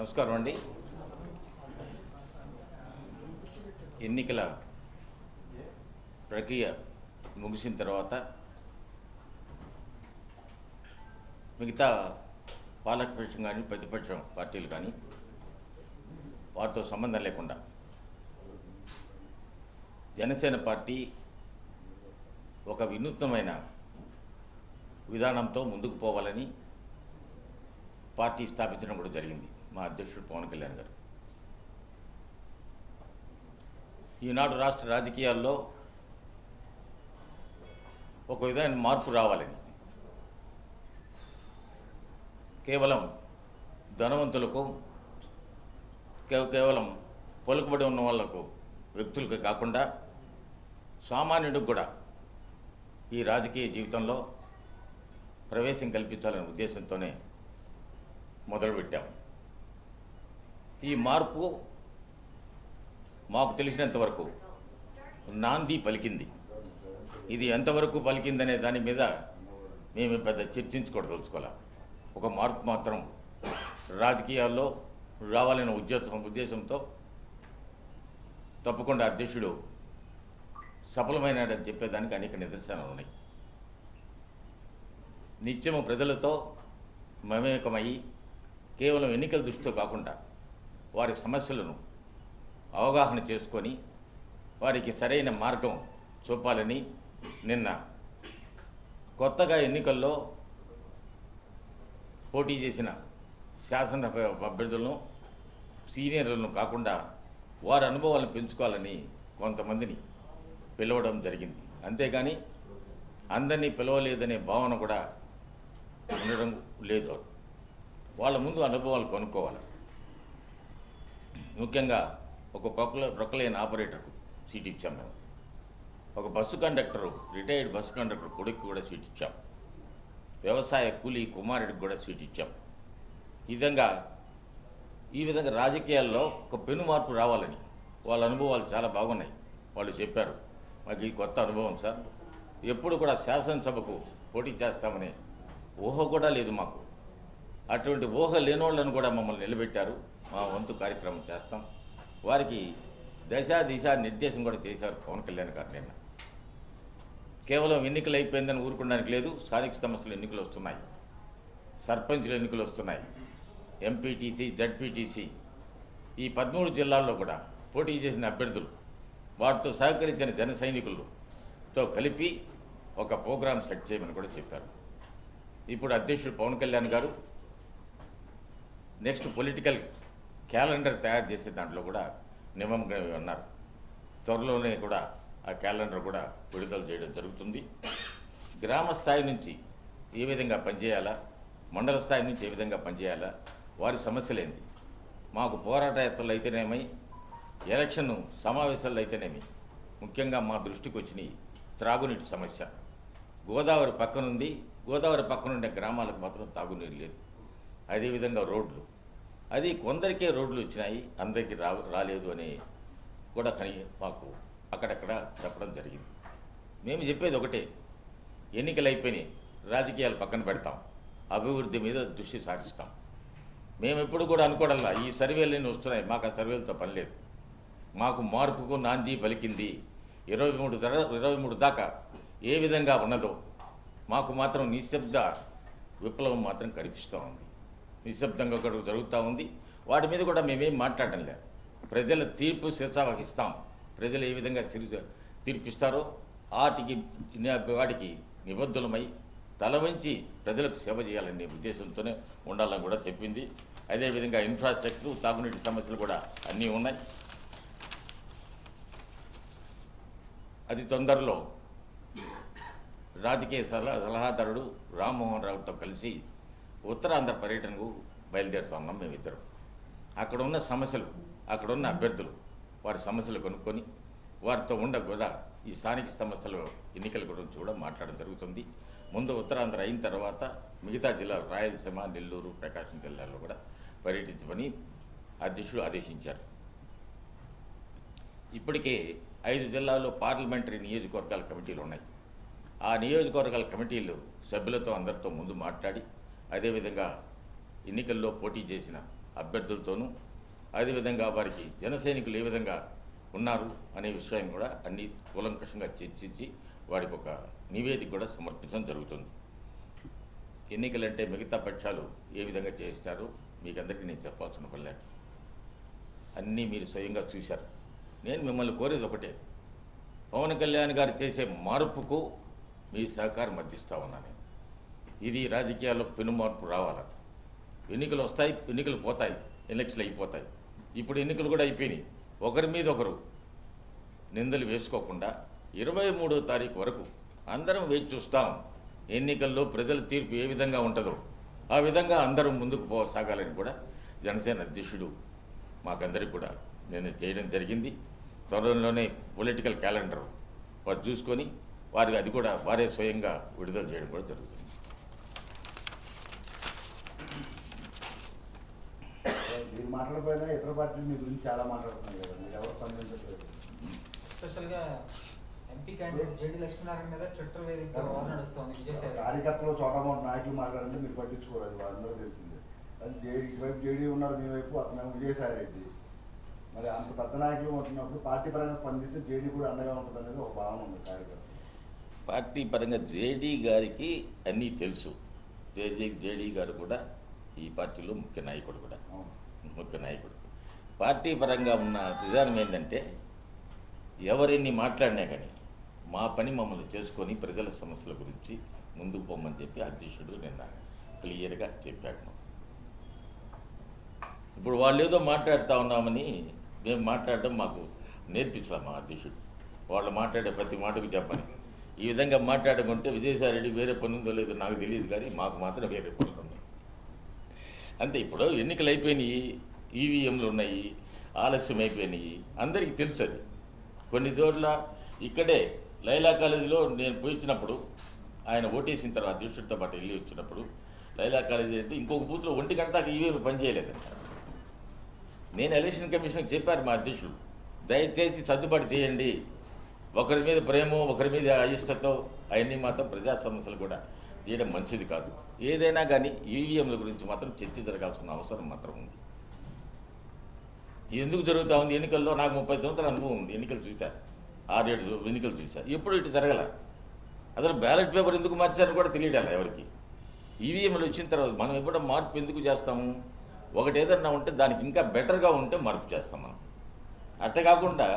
నమస్కారం అండి. ఎన్నికల ప్రక్రియ ముగిసిన తర్వాత మిగతా పాలకపక్షం కానీ ప్రతిపక్షం పార్టీలు కానీ వారితో సంబంధం లేకుండా జనసేన పార్టీ ఒక వినూత్నమైన విధానంతో ముందుకు పోవాలని పార్టీ స్థాపించడం కూడా జరిగింది. మా అధ్యక్షుడు పవన్ కళ్యాణ్ గారు ఈనాడు రాష్ట్ర రాజకీయాల్లో ఒక విధమైన మార్పు రావాలని, కేవలం ధనవంతులకు కేవలం పలుకుబడి ఉన్న వాళ్లకు వ్యక్తులకు కాకుండా సామాన్యుడికి కూడా ఈ రాజకీయ జీవితంలో ప్రవేశం కల్పించాలనే ఉద్దేశంతోనే మొదలుపెట్టాము. ఈ మార్పు మాకు తెలిసినంతవరకు నాంది పలికింది. ఇది ఎంతవరకు పలికిందనే దాని మీద మేము పెద్ద చర్చించుకోదలుచుకోవాలి. ఒక మార్పు మాత్రం రాజకీయాల్లో రావాలనే ఉద్దేశంతో తప్పకుండా అధ్యక్షుడు సఫలమైనాడని చెప్పేదానికి అనేక నిదర్శనాలు ఉన్నాయి. నిత్యము ప్రజలతో మమేకమయ్యి కేవలం ఎన్నికల దృష్టితో కాకుండా వారి సమస్యలను అవగాహన చేసుకొని వారికి సరైన మార్గం చూపాలని నిన్న కొత్తగా ఎన్నికల్లో పోటీ చేసిన శాసనసభ అభ్యర్థులను సీనియర్లను కాకుండా వారి అనుభవాలను పెంచుకోవాలని కొంతమందిని పిలవడం జరిగింది. అంతేగాని అందరినీ పిలవలేదనే భావన కూడా ఉండడం లేదు. వాళ్ళ ముందు అనుభవాలు కొనుక్కోవాలి. ముఖ్యంగా ఒక ప్రొక్లైన్ ఆపరేటర్కు సీట్ ఇచ్చాం మేము. ఒక bus conductor, retired bus conductor కొడుకు కూడా సీట్ ఇచ్చాం. వ్యవసాయ కూలీ కుమారుడికి కూడా సీట్ ఇచ్చాం. ఈ విధంగా రాజకీయాల్లో ఒక పెను మార్పు రావాలని వాళ్ళ అనుభవాలు చాలా బాగున్నాయి. వాళ్ళు చెప్పారు, మాకు ఈ కొత్త అనుభవం సార్, ఎప్పుడు కూడా శాసనసభకు పోటీ చేస్తామనే ఊహ కూడా లేదు మాకు. అటువంటి ఊహ లేనోళ్ళను కూడా మమ్మల్ని నిలబెట్టారు. మా వంతు కార్యక్రమం చేస్తాం. వారికి దిశా నిర్దేశం కూడా చేశారు పవన్ కళ్యాణ్ గారు. నిన్న కేవలం ఎన్నికలు అయిపోయిందని ఊరుకోవడానికి లేదు. స్థానిక సంస్థలు ఎన్నికలు వస్తున్నాయి, సర్పంచుల ఎన్నికలు వస్తున్నాయి, ఎంపీటీసీ, జడ్పీటీసీ, ఈ 13 జిల్లాల్లో కూడా పోటీ చేసిన అభ్యర్థులు, వాటితో సహకరించిన జన సైనికులతో కలిపి ఒక ప్రోగ్రాం సెట్ చేయమని కూడా చెప్పారు. ఇప్పుడు అధ్యక్షుడు పవన్ కళ్యాణ్ గారు నెక్స్ట్ పొలిటికల్ క్యాలెండర్ తయారు చేసే దాంట్లో కూడా నిమగ్నమై ఉన్నారు. త్వరలోనే కూడా ఆ క్యాలెండర్ కూడా విడుదల చేయడం జరుగుతుంది. గ్రామ స్థాయి నుంచి ఏ విధంగా పనిచేయాలా, మండల స్థాయి నుంచి ఏ విధంగా పనిచేయాలా, వారి సమస్యలేంది, మాకు పోరాట యాత్రలు అయితేనేమి, ఎలక్షన్ సమావేశాలు అయితేనేమి, ముఖ్యంగా మా దృష్టికి వచ్చినాయి త్రాగునీటి సమస్య. గోదావరి పక్కనుంది, గోదావరి పక్కనుండే గ్రామాలకు మాత్రం తాగునీరు లేదు. అదేవిధంగా రోడ్లు, అది కొందరికే రోడ్లు వచ్చినాయి, అందరికీ రాలేదు అని కూడా మాకు అక్కడక్కడ చెప్పడం జరిగింది. మేము చెప్పేది ఒకటే, ఎన్నికలు అయిపోయినాయి, రాజకీయాలు పక్కన పెడతాం, అభివృద్ధి మీద దృష్టి సారిస్తాం. మేము ఎప్పుడు కూడా అనుకోవడంలా ఈ సర్వేలన్నీ వస్తున్నాయి, మాకు ఆ సర్వేలతో పని లేదు. మాకు మార్పుకు నాంది పలికింది 23 దాకా ఏ విధంగా ఉన్నదో మాకు మాత్రం నిశ్శబ్ద విప్లవం మాత్రం కనిపిస్తూ ఉంది. నిశ్శబ్దంగా ఒకటి జరుగుతూ ఉంది. వాటి మీద కూడా మేమేం మాట్లాడడం లేదు. ప్రజల తీర్పు శిరసావహిస్తాం. ప్రజలు ఏ విధంగా తీర్పిస్తారో వాటికి నిబద్ధులమై తల వంచి ప్రజలకు సేవ చేయాలనే ఉద్దేశంతోనే ఉండాలని కూడా చెప్పింది. అదేవిధంగా ఇన్ఫ్రాస్ట్రక్చర్, తాగునీటి సమస్యలు కూడా అన్నీ ఉన్నాయి. అతి తొందరలో రాజకీయ సలహాదారుడు రామ్మోహన్ రావుతో కలిసి ఉత్తరాంధ్ర పర్యటనకు బయలుదేరుతున్నాం మేమిద్దరం. అక్కడ ఉన్న సమస్యలు, అక్కడున్న అభ్యర్థులు వారి సమస్యలు కొనుక్కొని వారితో కూడా ఈ స్థానిక సంస్థల ఎన్నికల గురించి కూడా మాట్లాడడం జరుగుతుంది. ముందు ఉత్తరాంధ్ర అయిన తర్వాత మిగతా జిల్లాలు రాయలసీమ, నెల్లూరు, ప్రకాశం జిల్లాల్లో కూడా పర్యటించమని అధ్యక్షుడు ఆదేశించారు. ఇప్పటికే 5 జిల్లాల్లో పార్లమెంటరీ నియోజకవర్గాల కమిటీలు ఉన్నాయి. ఆ నియోజకవర్గాల కమిటీలు సభ్యులతో అందరితో ముందు మాట్లాడి, అదేవిధంగా ఎన్నికల్లో పోటీ చేసిన అభ్యర్థులతోనూ అదేవిధంగా వారికి జన సైనికులు ఏ విధంగా ఉన్నారు అనే విషయం కూడా అన్ని కూలంకషంగా చర్చించి వారికి ఒక నివేదిక కూడా సమర్పించడం జరుగుతుంది. ఎన్నికలంటే మిగతా పక్షాలు ఏ విధంగా చేస్తారు మీకు అందరికీ నేను చెప్పాల్సిన పని లేదు. అన్నీ మీరు స్వయంగా చూశారు. నేను మిమ్మల్ని కోరేది ఒకటే, పవన్ కళ్యాణ్ గారు చేసే మార్పుకు మీ సహకారం అందిస్తా ఉన్నాను. ఇది రాజకీయాల్లో పెనుమార్పు రావాలి. ఎన్నికలు వస్తాయి, ఎన్నికలు పోతాయి, ఎలక్షన్లు అయిపోతాయి. ఇప్పుడు ఎన్నికలు కూడా అయిపోయినాయి. ఒకరి మీద ఒకరు నిందలు వేసుకోకుండా 23వ తారీఖు వరకు అందరం వేచి చూస్తాం. ఎన్నికల్లో ప్రజల తీర్పు ఏ విధంగా ఉంటుందో ఆ విధంగా అందరం ముందుకు సాగాలని కూడా జనసేన అధ్యక్షుడు మాకందరికీ కూడా నేను చేయడం జరిగింది. త్వరలోనే పొలిటికల్ క్యాలెండర్ వారు చూసుకొని వారికి అది కూడా వారే స్వయంగా విడుదల చేయడం కూడా జరుగుతుంది. మీరు మాట్లాడకపోయినా ఇతర పార్టీలు మీ గురించి చాలా మాట్లాడుతున్నాయి కదా, మీరు ఎవరు స్పందించట్లేదు. స్పెషల్గా ఎంపీ క్యాండిడేట్ జేడీ లక్ష్మీనారాయణ మీద ట్విట్టర్ వేదికగా వార్ నడుస్తోంది. విజయసాయి కార్యకర్తలు చోటమోట నాయకులు మాట్లాడంటే మీరు పట్టించుకోరు, అది వాళ్ళందరూ తెలిసిందే. అది ఇటువైపు జేడీ ఉన్నారు, మీ వైపు అతను విజయసాయి రెడ్డి. మరి అంత పెద్ద నాయకులు ఉంటున్నప్పుడు పార్టీ పరంగా స్పందిస్తే జేడీ కూడా అండగా ఉంటుంది అనేది ఒక భావన ఉంది కార్యకర్త. పార్టీ పరంగా జేడీ గారికి అన్నీ తెలుసు. జేడీ గారు కూడా ఈ పార్టీలో ముఖ్య నాయకుడు కూడా, ముఖ్య నాయకుడు. పార్టీ పరంగా ఉన్న విధానం ఏంటంటే ఎవరిని మాట్లాడినా కానీ మా పని మమ్మల్ని చేసుకొని ప్రజల సమస్యల గురించి ముందుకు పోమని చెప్పి అధ్యక్షుడు నిన్న క్లియర్గా చెప్పాడు. ఇప్పుడు వాళ్ళు ఏదో మాట్లాడుతూ ఉన్నామని మేము మాట్లాడడం మాకు నేర్పించాం మా అధ్యక్షుడు. వాళ్ళు మాట్లాడే ప్రతి మాటకు చెప్పని ఈ విధంగా మాట్లాడకుంటే విజయసాయి రెడ్డి వేరే పని ఉందో లేదో నాకు తెలియదు, కానీ మాకు మాత్రం వేరే పనులు ఉన్నాయి అంతే. ఇప్పుడు ఎన్నికలు అయిపోయినాయి, ఈవీఎంలు ఉన్నాయి, ఆలస్యం అయిపోయినాయి, అందరికీ తెలుసు. అది కొన్ని చోట్ల ఇక్కడే లైలా కాలేజీలో నేను పోయించినప్పుడు ఆయన ఓటేసిన తర్వాత అధ్యక్షుడితో పాటు వెళ్ళి వచ్చినప్పుడు లైలా కాలేజీ అయితే ఇంకొక బూత్లో 1 గంట దాకా ఈవీఎం పనిచేయలేదంట. నేను ఎలక్షన్ కమిషన్కి చెప్పారు మా అధ్యక్షుడు, దయచేసి సర్దుబాటు చేయండి. ఒకరి మీద ప్రేమ, ఒకరి మీద అయిష్టతో అవన్నీ మాత్రం ప్రజా సమస్యలు కూడా చేయడం మంచిది కాదు. ఏదైనా కానీ ఈవీఎంల గురించి మాత్రం చర్చ జరగాల్సిన అవసరం మాత్రం ఉంది. ఎందుకు జరుగుతూ ఉంది? ఎన్నికల్లో నాకు 30 సంవత్సరాల అనుభవం ఉంది. ఎన్నికలు చూశాను, 6-7 ఎన్నికలు చూశాను. ఎప్పుడు ఇటు జరగల. అసలు బ్యాలెట్ పేపర్ ఎందుకు మార్చారో కూడా తెలియడాలి ఎవరికి. ఈవీఎంలు వచ్చిన తర్వాత మనం ఎప్పుడో మార్పు ఎందుకు చేస్తాము? ఒకటి ఏదన్నా ఉంటే దానికి ఇంకా బెటర్గా ఉంటే మార్పు చేస్తాం మనం. అట్ట కాకుండా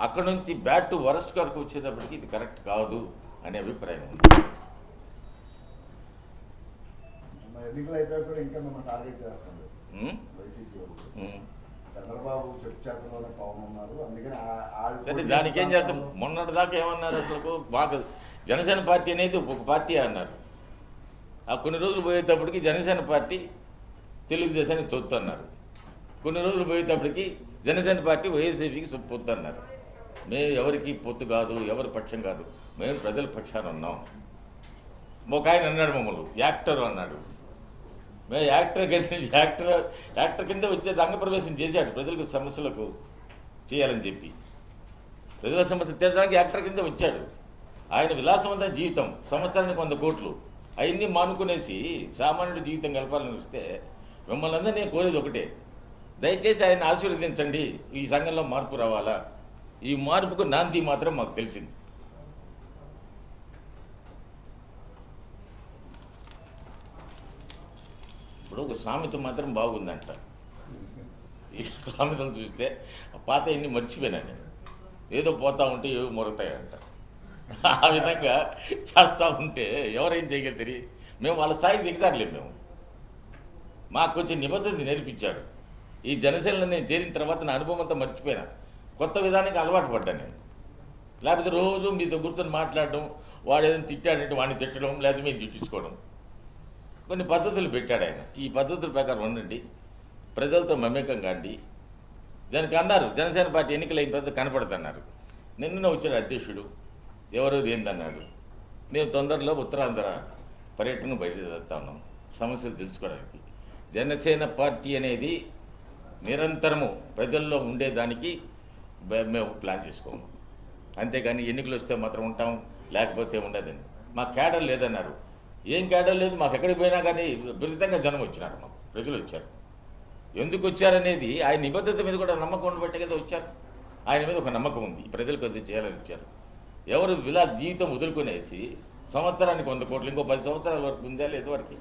అక్కడ నుంచి బ్యాడ్ టు వరస్ట్ వరకు వచ్చేటప్పటికి ఇది కరెక్ట్ కాదు అనే అభిప్రాయం ఉంది. ఎన్నికలు అయిపోయి కూడా ఇంకా మిమ్మల్ని టార్గెట్ చేస్తుంది వైసీపీ వాళ్ళు. చంద్రబాబు చెట్టులోనే పవన్ ఉన్నారు, అందుకని దానికి ఏం చేస్తాం? మొన్నటి దాకా ఏమన్నారు? అసలు మాకు జనసేన పార్టీ అనేది ఒక పార్టీ అన్నారు. ఆ కొన్ని రోజులు పోయేటప్పటికి జనసేన పార్టీ తెలుగుదేశానికి తొత్తు అన్నారు. కొన్ని రోజులు పోయేటప్పటికి జనసేన పార్టీ వైఎస్ఐపీకి పొత్తు అన్నారు. మేము ఎవరికి పొత్తు కాదు, ఎవరి పక్షం కాదు, మేము ప్రజల పక్షాన ఉన్నాం. ఒక ఆయన అన్నాడు మమ్మల్ని యాక్టర్ అన్నాడు. మేము యాక్టర్ కింద వచ్చే రంగప్రవేశం చేశాడు. ప్రజలకు సమస్యలకు చేయాలని చెప్పి ప్రజల సమస్యలు తీర్చడానికి యాక్టర్ కింద వచ్చాడు. ఆయన విలాసవంతమైన జీవితం, సంవత్సరానికి 100 కోట్లు అవన్నీ మానుకునేసి సామాన్యుడి జీవితం గడపాలని వస్తే మిమ్మల్ని అందరూ నేను కోరేది ఒకటే, దయచేసి ఆయన ఆశీర్వదించండి. ఈ సంఘంలో మార్పు రావాలా? ఈ మార్పుకు నాంది మాత్రం మాకు తెలిసింది. ఇప్పుడు ఒక సామెత మాత్రం బాగుందంట. ఈ సామెతలు చూస్తే పాత ఎన్ని మర్చిపోయినా నేను. ఏదో పోతా ఉంటే ఏవో మొరతాయంట. ఆ విధంగా చేస్తూ ఉంటే ఎవరేం చేయగలుగుతారు? మేము వాళ్ళ స్థాయికి దిగుతారులేము. మేము మాకు కొంచెం నిబద్ధత నేర్పించాడు. ఈ జనసేనలో నేను చేరిన తర్వాత నా అనుభవం అంతా మర్చిపోయినా. కొత్త విధానానికి అలవాటు పడ్డాను నేను. లేకపోతే రోజు మీతో గుర్తుని మాట్లాడడం, వాడు ఏదైనా తిట్టాడంటే వాడిని తిట్టడం, లేకపోతే మేము తిట్టించుకోవడం. కొన్ని పద్ధతులు పెట్టాడు ఆయన. ఈ పద్ధతుల ప్రకారం ఉండండి, ప్రజలతో మమేకం కాండి. దానికి అన్నారు జనసేన పార్టీ ఎన్నికలు అయిన తర్వాత కనపడుతున్నారు. నిన్న వచ్చాడు అధ్యక్షుడు, ఎవరో ఏందన్నాడు. మేము తొందరలో ఉత్తరాంధ్ర పర్యటన బయలుదేరుతా ఉన్నాం సమస్యలు తెలుసుకోవడానికి. జనసేన పార్టీ అనేది నిరంతరము ప్రజల్లో ఉండేదానికి మేము ప్లాన్ చేసుకోము. అంతేగాని ఎన్నికలు వస్తే మాత్రం ఉంటాం, లేకపోతే ఉండదండి. మా క్యాడర్ లేదన్నారు. ఏం క్యాడర్ లేదు, మాకు ఎక్కడికి పోయినా కానీ విపరీతంగా జనం వచ్చినారు, మాకు ప్రజలు వచ్చారు. ఎందుకు వచ్చారనేది ఆయన నిబద్ధత మీద కూడా నమ్మకం ఉండబట్టే కదా వచ్చారు. ఆయన మీద ఒక నమ్మకం ఉంది, ప్రజలకు అది చేయాలని వచ్చారు. ఎవరు ఇలా జీవితం వదులుకునేసి సంవత్సరానికి 100 కోట్లు, ఇంకో 10 సంవత్సరాల వరకు ఉందా లేదు వరకు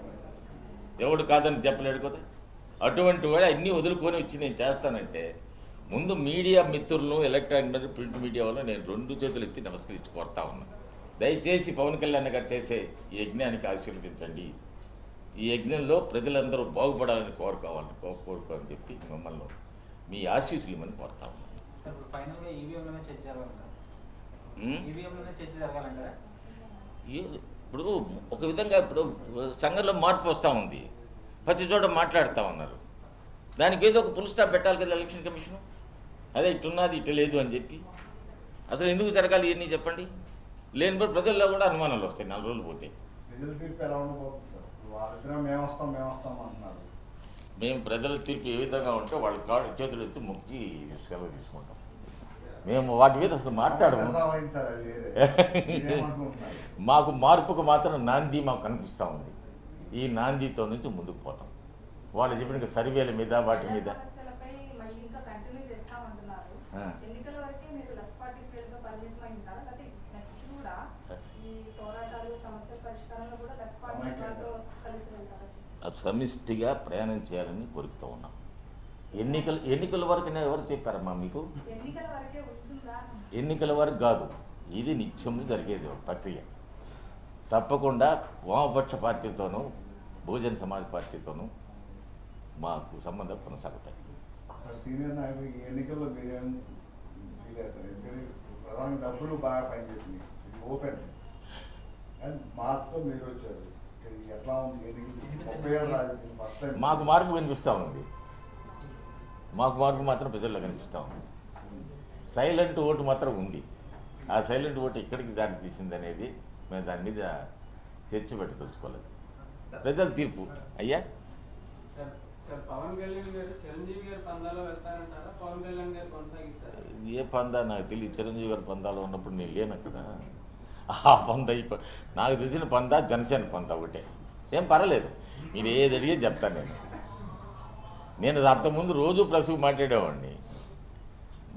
ఎవడు కాదని చెప్పలేడు కదా. అటువంటి వాడు అన్నీ వదులుకొని వచ్చి నేను చేస్తానంటే ముందు మీడియా మిత్రులను, ఎలక్ట్రానిక్ ప్రింట్ మీడియా వల్ల నేను 2 చేతులు ఎత్తి నమస్కరించి కోరుతా ఉన్నాను. దయచేసి పవన్ కళ్యాణ్ గారు చేసే ఈ యజ్ఞానికి ఆశీర్వదించండి. ఈ యజ్ఞంలో ప్రజలందరూ బాగుపడాలని కోరుకోవాలని చెప్పి మిమ్మల్ని మీ ఆశీస్సులు ఇవ్వమని కోరుతా ఉన్నాను. ఇప్పుడు ఫైనల్గా ఈవీఎంలోనే చర్చ జరగాలంటారా? ఈవీఎంలోనే చర్చ జరగాలంటారా? ఇప్పుడు ఒక విధంగా ఇప్పుడు సంఘంలో మార్పు వస్తూ ఉంది, ప్రతి చోట మాట్లాడుతూ ఉన్నారు. దానికి ఏదో ఒక ఫుల్ స్టాప్ పెట్టాలి కదా ఎలక్షన్ కమిషను. అదే ఇట్టున్నది ఇటు లేదు అని చెప్పి అసలు ఎందుకు జరగాలి ఇవన్నీ చెప్పండి. లేనిపోతే ప్రజల్లో కూడా అనుమానాలు వస్తాయి 4 రోజులు పోతే. ప్రజల తీర్పు ఎలా ఉండబోతుంది సార్? వాళ్ళిద్దరం మేము వస్తాం అంటున్నారు. మేము ప్రజల తీర్పు ఏ విధంగా ఉంటే వాళ్ళ కాళ్ళు చేతులు ఎత్తి మొక్కి సెలవు తీసుకుంటాం. మేము వాటి మీద అసలు మాట్లాడము. మాకు మార్పుకు మాత్రం నాంది మాకు కనిపిస్తూ ఉంది. ఈ నాందితో నుంచి ముందుకు పోతాం. వాళ్ళు చెప్పిన సర్వేల మీద వాటి మీద సమిష్టిగా ప్రయాణం చేయాలని కోరుతూ ఉన్నాం. ఎన్నికల వరకు ఎవరు చెప్పారమ్మా మీకు? ఎన్నికల వరకు కాదు, ఇది నిత్యము జరిగేది ప్రక్రియ. తప్పకుండా వామపక్ష పార్టీతోనూ బహుజన సమాజ్ పార్టీతోనూ మాకు సంబంధాలు కొనసాగుతాయి. సీనియర్ నాయకులు ఈ ఎన్నికల్లో మీరేం ఫీల్ అవుతారు? ఎందుకంటే ప్రధానంగా డబ్బులు బాగా పనిచేసినాయి, ఇది ఓపెన్. అండ్ మార్పుతో మీరు వచ్చారు, ఎట్లా ఉంది ఎన్నికలు? 30 ఏళ్ళు రాజకీయం ఫస్ట్ టైం. మాకు మార్పు కనిపిస్తూ ఉంది. మాకు మార్పు మాత్రం ప్రజల్లో కనిపిస్తూ ఉంది. సైలెంట్ ఓటు మాత్రం ఉంది. ఆ సైలెంట్ ఓటు ఎక్కడికి దారి తీసింది అనేది మేము దాని మీద చర్చ పెట్టి తెలుసుకోలేదు. ప్రజల తీర్పు అయ్యా. పవన్ కళ్యాణ్ గారు చిరంజీవి గారి పందాలో వెళ్తారంటారా? పవన్ కళ్యాణ్ గారు కొనసాగిస్తారు? ఏ పందా నాకు తెలియదు. చిరంజీవి గారి పందాలో ఉన్నప్పుడు నేను లేను అక్కడ. ఆ పంద నాకు తెలిసిన పందా జనసేన పందా ఒకటే. ఏం పర్వాలేదు, మీరు ఏది అడిగే చెప్తాను. నేను అంతకుముందు రోజు ప్రెస్కు మాట్లాడేవాడిని.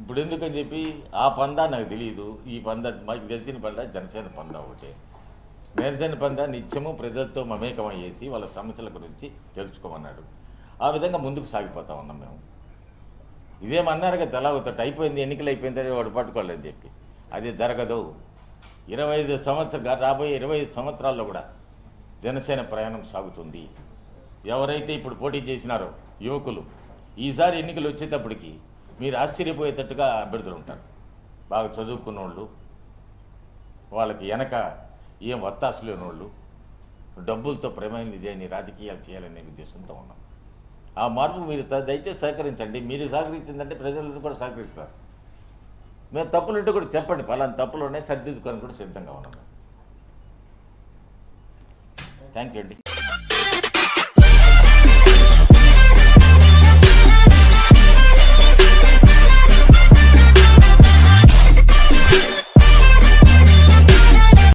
ఇప్పుడు ఎందుకని చెప్పి ఆ పందా నాకు తెలియదు. ఈ పందా మాకు తెలిసిన పందా జనసేన పందా ఒకటే. జనసేన పందా నిత్యము ప్రజలతో మమేకమయ్యేసి వాళ్ళ సమస్యల గురించి తెలుసుకోమన్నాడు. ఆ విధంగా ముందుకు సాగిపోతా ఉన్నాం మేము. ఇదేమన్నారు కదా తెలాగుతాడు అయిపోయింది, ఎన్నికలు అయిపోయింది వాడు పట్టుకోలేదని చెప్పి. అది జరగదు. 25 సంవత్సరాలు రాబోయే 25 సంవత్సరాల్లో కూడా జనసేన ప్రయాణం సాగుతుంది. ఎవరైతే ఇప్పుడు పోటీ చేసినారో యువకులు, ఈసారి ఎన్నికలు వచ్చేటప్పటికి మీరు ఆశ్చర్యపోయేటట్టుగా అభ్యర్థులు ఉంటారు. బాగా చదువుకున్న వాళ్ళు, వాళ్ళకి వెనక ఏం ఒత్తాసు లేని వాళ్ళు, డబ్బులతో ప్రమేయం ఇదేని రాజకీయాలు చేయాలనే ఉద్దేశంతో ఉన్నాం. ఆ మార్పు మీరు దయచేసి సహకరించండి. మీరు సహకరించిందంటే ప్రజలు కూడా సహకరిస్తారు. మేము తప్పులుంటే కూడా చెప్పండి, పలానా తప్పులు ఉన్నాయి, సర్దిద్దుకొని కూడా సిద్ధంగా ఉన్నాం. థ్యాంక్ యూ అండి.